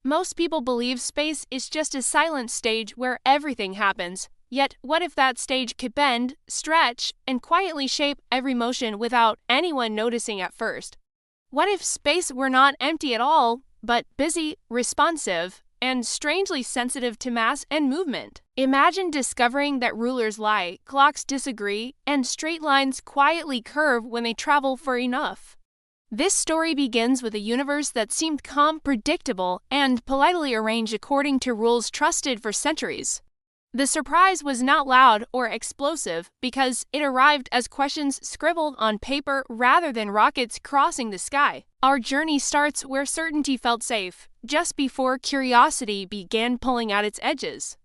Most people believe space is just a silent stage where everything happens. Yet, what if that stage could bend, stretch, and quietly shape every motion without anyone noticing at first? What if space were not empty at all, but busy, responsive, and strangely sensitive to mass and movement? Imagine discovering that rulers lie, clocks disagree, and straight lines quietly curve when they travel for enough. This story begins with a universe that seemed calm, predictable, and politely arranged according to rules trusted for centuries. The surprise was not loud or explosive because it arrived as questions scribbled on paper rather than rockets crossing the sky. Our journey starts where certainty felt safe, just before curiosity began pulling at its edges.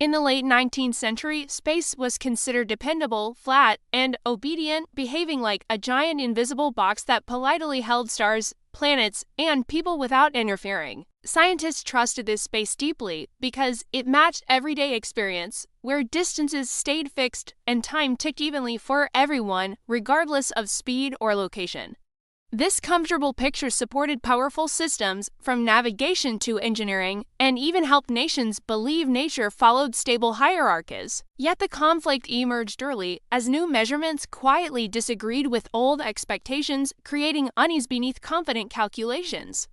In the late 19th century, space was considered dependable, flat, and obedient, behaving like a giant invisible box that politely held stars, planets, and people without interfering. Scientists trusted this space deeply because it matched everyday experience, where distances stayed fixed and time ticked evenly for everyone, regardless of speed or location. This comfortable picture supported powerful systems, from navigation to engineering, and even helped nations believe nature followed stable hierarchies. Yet the conflict emerged early as new measurements quietly disagreed with old expectations, creating unease beneath confident calculations.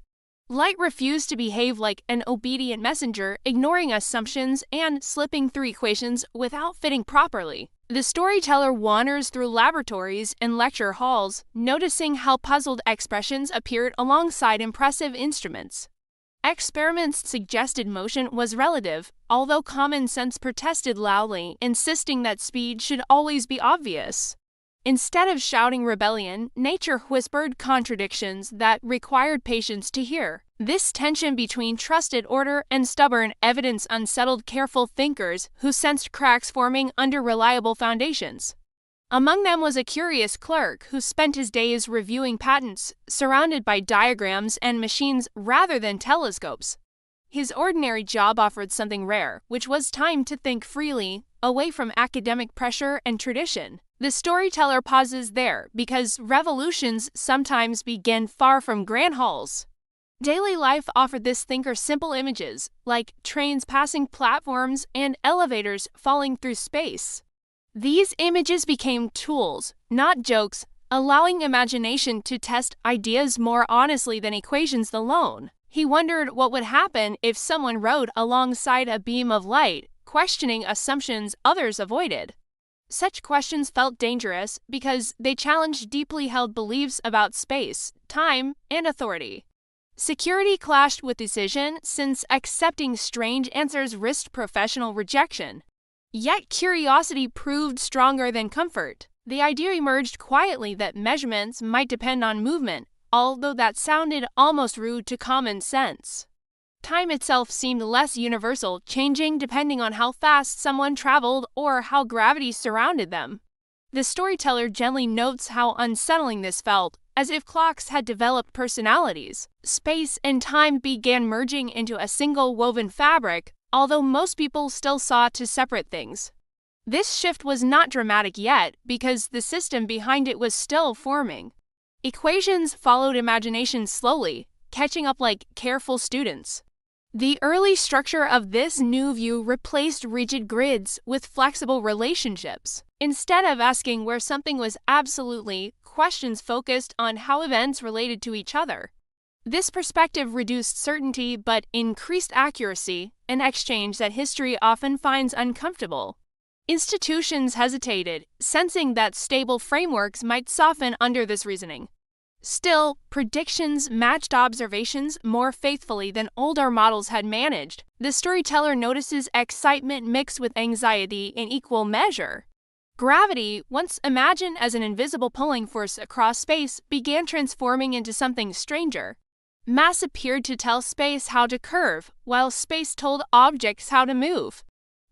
Light refused to behave like an obedient messenger, ignoring assumptions and slipping through equations without fitting properly. The storyteller wanders through laboratories and lecture halls, noticing how puzzled expressions appeared alongside impressive instruments. Experiments suggested motion was relative, although common sense protested loudly, insisting that speed should always be obvious. Instead of shouting rebellion, nature whispered contradictions that required patience to hear. This tension between trusted order and stubborn evidence unsettled careful thinkers who sensed cracks forming under reliable foundations. Among them was a curious clerk who spent his days reviewing patents, surrounded by diagrams and machines rather than telescopes. His ordinary job offered something rare, which was time to think freely, away from academic pressure and tradition. The storyteller pauses there because revolutions sometimes begin far from grand halls. Daily life offered this thinker simple images, like trains passing platforms and elevators falling through space. These images became tools, not jokes, allowing imagination to test ideas more honestly than equations alone. He wondered what would happen if someone rode alongside a beam of light, questioning assumptions others avoided. Such questions felt dangerous because they challenged deeply held beliefs about space, time, and authority. Security clashed with decision since accepting strange answers risked professional rejection. Yet curiosity proved stronger than comfort. The idea emerged quietly that measurements might depend on movement, although that sounded almost rude to common sense. Time itself seemed less universal, changing depending on how fast someone traveled or how gravity surrounded them. The storyteller gently notes how unsettling this felt, as if clocks had developed personalities. Space and time began merging into a single woven fabric, although most people still saw two separate things. This shift was not dramatic yet, because the system behind it was still forming. Equations followed imagination slowly, catching up like careful students. The early structure of this new view replaced rigid grids with flexible relationships. Instead of asking where something was absolutely, questions focused on how events related to each other. This perspective reduced certainty but increased accuracy, an exchange that history often finds uncomfortable. Institutions hesitated, sensing that stable frameworks might soften under this reasoning. Still, predictions matched observations more faithfully than older models had managed. The storyteller notices excitement mixed with anxiety in equal measure. Gravity, once imagined as an invisible pulling force across space, began transforming into something stranger. Mass appeared to tell space how to curve, while space told objects how to move.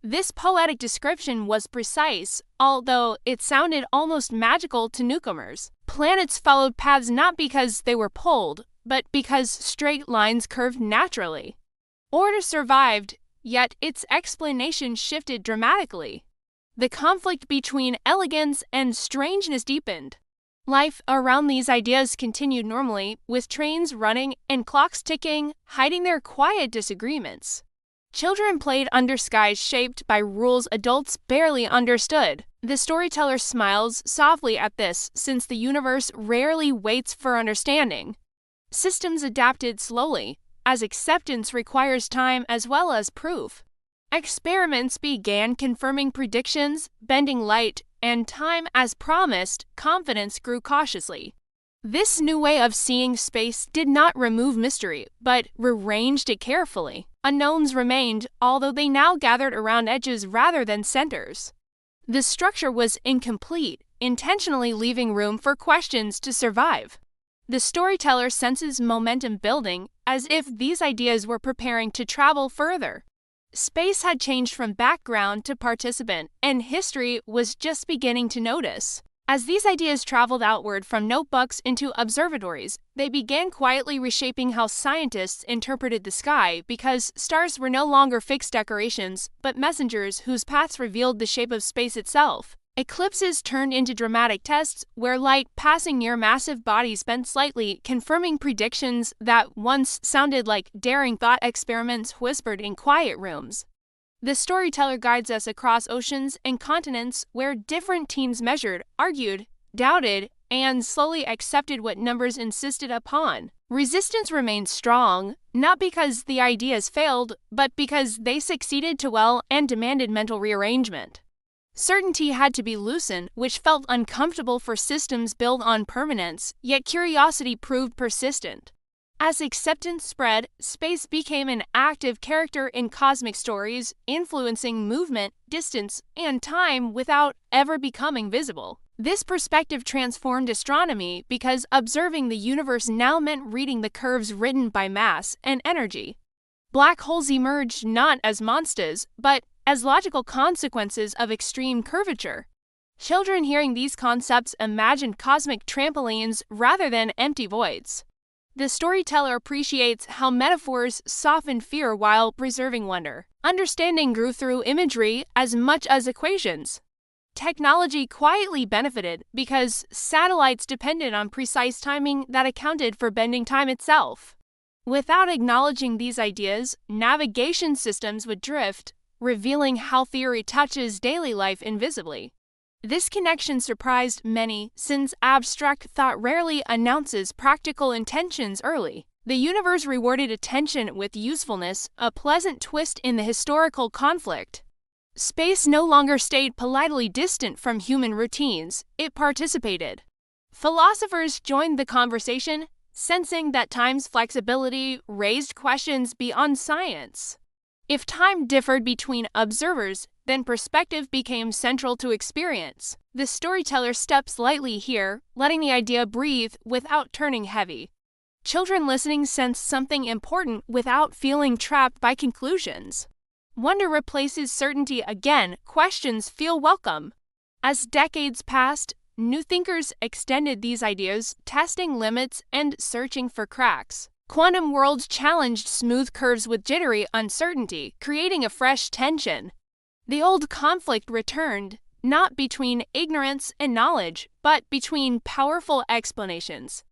This poetic description was precise, although it sounded almost magical to newcomers. Planets followed paths not because they were pulled, but because straight lines curved naturally. Order survived, yet its explanation shifted dramatically. The conflict between elegance and strangeness deepened. Life around these ideas continued normally, with trains running and clocks ticking, hiding their quiet disagreements. Children played under skies shaped by rules adults barely understood. The storyteller smiles softly at this, since the universe rarely waits for understanding. Systems adapted slowly, as acceptance requires time as well as proof. Experiments began confirming predictions, bending light and time as promised. Confidence grew cautiously. This new way of seeing space did not remove mystery, but rearranged it carefully. Unknowns remained, although they now gathered around edges rather than centers. The structure was incomplete, intentionally leaving room for questions to survive. The storyteller senses momentum building, as if these ideas were preparing to travel further. Space had changed from background to participant, and history was just beginning to notice. As these ideas traveled outward from notebooks into observatories, they began quietly reshaping how scientists interpreted the sky, because stars were no longer fixed decorations, but messengers whose paths revealed the shape of space itself. Eclipses turned into dramatic tests where light passing near massive bodies bent slightly, confirming predictions that once sounded like daring thought experiments whispered in quiet rooms. The storyteller guides us across oceans and continents where different teams measured, argued, doubted, and slowly accepted what numbers insisted upon. Resistance remained strong, not because the ideas failed, but because they succeeded too well and demanded mental rearrangement. Certainty had to be loosened, which felt uncomfortable for systems built on permanence, yet curiosity proved persistent. As acceptance spread, space became an active character in cosmic stories, influencing movement, distance, and time without ever becoming visible. This perspective transformed astronomy because observing the universe now meant reading the curves written by mass and energy. Black holes emerged not as monsters, but as logical consequences of extreme curvature. Children hearing these concepts imagined cosmic trampolines rather than empty voids. The storyteller appreciates how metaphors soften fear while preserving wonder. Understanding grew through imagery as much as equations. Technology quietly benefited because satellites depended on precise timing that accounted for bending time itself. Without acknowledging these ideas, navigation systems would drift, revealing how theory touches daily life invisibly. This connection surprised many, since abstract thought rarely announces practical intentions early. The universe rewarded attention with usefulness, a pleasant twist in the historical conflict. Space no longer stayed politely distant from human routines, it participated. Philosophers joined the conversation, sensing that time's flexibility raised questions beyond science. If time differed between observers, then perspective became central to experience. The storyteller steps lightly here, letting the idea breathe without turning heavy. Children listening sense something important without feeling trapped by conclusions. Wonder replaces certainty again, questions feel welcome. As decades passed, new thinkers extended these ideas, testing limits and searching for cracks. Quantum worlds challenged smooth curves with jittery uncertainty, creating a fresh tension. The old conflict returned, not between ignorance and knowledge, but between powerful explanations.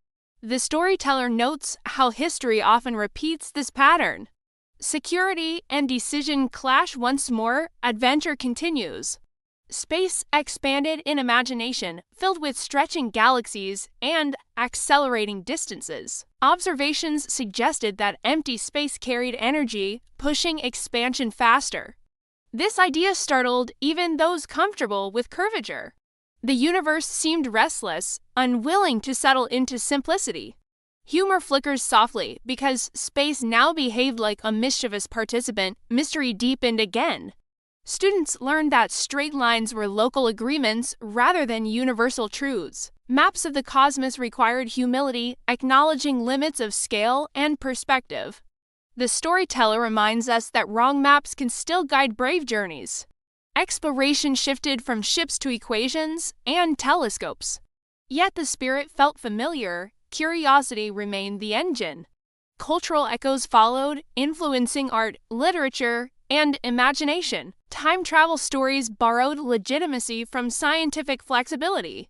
The storyteller notes how history often repeats this pattern. Security and decision clash once more, adventure continues. Space expanded in imagination, filled with stretching galaxies and accelerating distances. Observations suggested that empty space carried energy, pushing expansion faster. This idea startled even those comfortable with curvature. The universe seemed restless, unwilling to settle into simplicity. Humor flickers softly because space now behaved like a mischievous participant. Mystery deepened again. Students learned that straight lines were local agreements rather than universal truths. Maps of the cosmos required humility, acknowledging limits of scale and perspective. The storyteller reminds us that wrong maps can still guide brave journeys. Exploration shifted from ships to equations and telescopes. Yet the spirit felt familiar. Curiosity remained the engine. Cultural echoes followed, influencing art, literature, and imagination. Time travel stories borrowed legitimacy from scientific flexibility.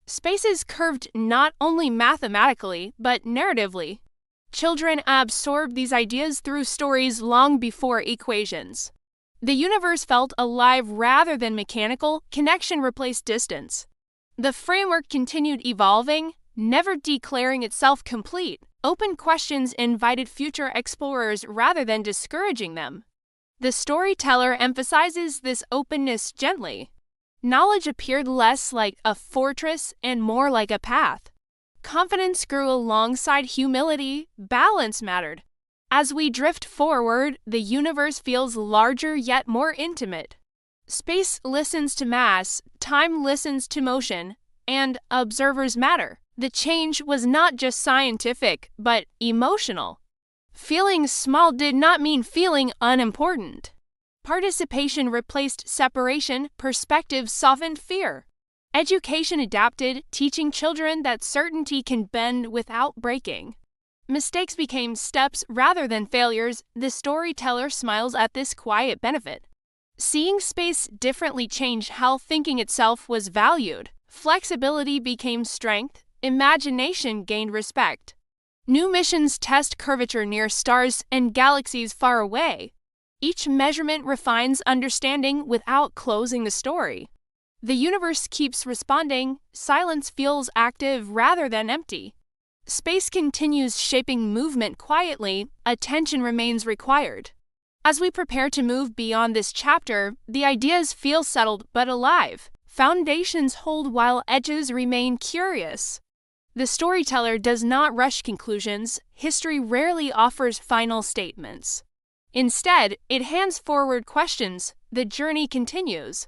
Space is curved not only mathematically, but narratively. Children absorb these ideas through stories long before equations. The universe felt alive rather than mechanical, connection replaced distance. The framework continued evolving, never declaring itself complete. Open questions invited future explorers rather than discouraging them. The storyteller emphasizes this openness gently. Knowledge appeared less like a fortress and more like a path. Confidence grew alongside humility, balance mattered. As we drift forward, the universe feels larger yet more intimate. Space listens to mass, time listens to motion, and observers matter. The change was not just scientific, but emotional. Feeling small did not mean feeling unimportant. Participation replaced separation, perspective softened fear. Education adapted, teaching children that certainty can bend without breaking. Mistakes became steps rather than failures. The storyteller smiles at this quiet benefit. Seeing space differently changed how thinking itself was valued. Flexibility became strength, imagination gained respect. New missions test curvature near stars and galaxies far away. Each measurement refines understanding without closing the story. The universe keeps responding, silence feels active rather than empty. Space continues shaping movement quietly, attention remains required. As we prepare to move beyond this chapter, the ideas feel settled but alive. Foundations hold while edges remain curious. The storyteller does not rush conclusions. History rarely offers final statements. Instead, it hands forward questions. The journey continues.